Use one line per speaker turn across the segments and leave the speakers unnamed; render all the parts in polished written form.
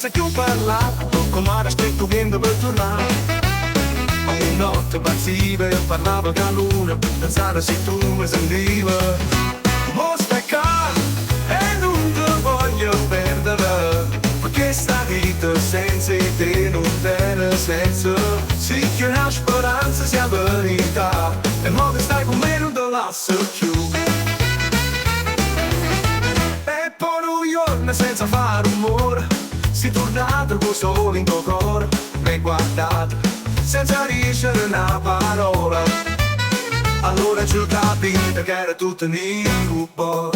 senza più parlare, come era scritto vento per tornare. Ogni notte pazziva e parlava con la luna, pensare se tu mi sentivi. Mo stai qua e non ti voglio perdere, perché sta vita senza te non tiene senso. Se c'è una speranza sia verità, e mo che stai con me non te lascio più. E poi un giorno senza fare rumore, sei tornato con solo in tuo cuore, mi hai guardato senza dicere una parola. Allora ci ho capito che era tutto un incubo.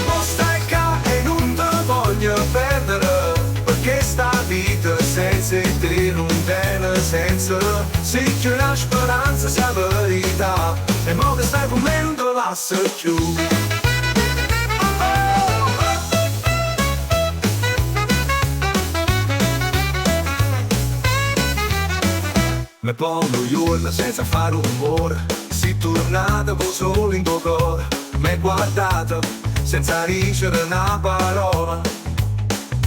Mo stai qua e non ti voglio perdere, perché sta vita senza te non tiene senso. Se c'è una speranza sia verità, e mo che stai con me non te lascio più. Me pongo giorno senza fare un rumore, sei tornato con solo in tuo cuore, mi hai guardato senza dicere una parola.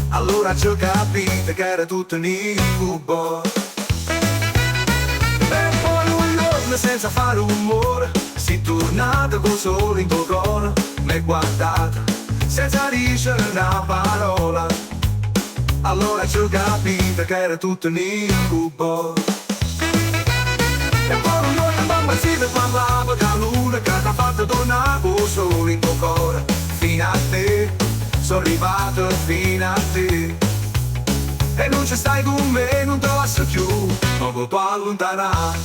Allora ci ho capito che era tutto un incubo. E poi un giorno senza fare un rumore, sei tornato con solo in tuo cuore, mi hai guardato senza dicere una parola. Allora ci ho capito che era tutto un incubo. E poi un giorno mamma si parlava con la luna, che ti ha fatto tornare con solo in tuo cuore. Fino a te, sono arrivato fino a te, e non ci stai con me, non te lascio più, non mi può allontanare,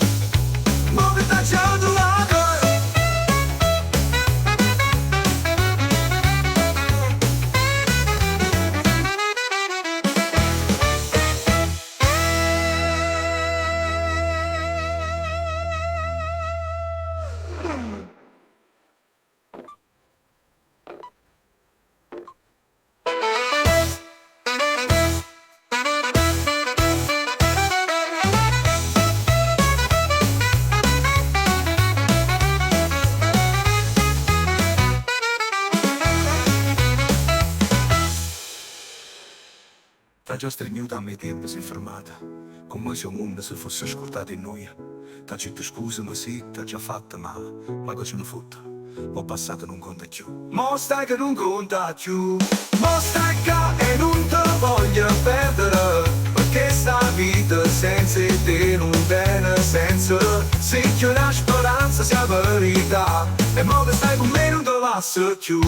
ma che ti c'ho trovato. T'ha già stregnuta a me tempo si è fermata, come se il mondo si fosse ascoltato in noi. T'ha detto scusa ma sì, t'ha già fatta male, ma cosa ne fotte? Ho passato non conta più. Mo stai che non conta più. Mo stai qua e non ti voglio perdere, perché sta vita senza te non tiene senso. Se c'è una speranza sia verità, e mo che stai con me non te lascio più.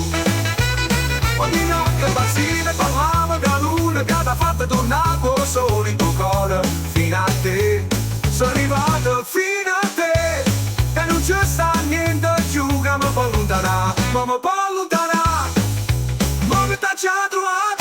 Ogni notte pazziva e parlava con la luna, che ti ha fatto tornare con solo in tuo cuore. Fino a te, sono arrivato fino a te, e non c'è sta niente più che mi può allontanare, ma mi può allontanare, ma che ti ha trovato.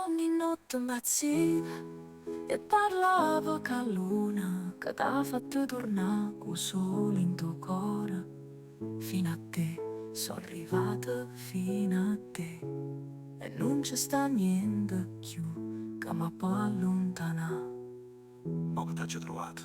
Ogni notte m'azziva e parlavo con la luna, che t'ha fatto tornare con solo in tuo cuore. Fino a te, sono arrivata fino a te, e non ci sta niente più che mi può allontanare.
Ma che ti ha trovato?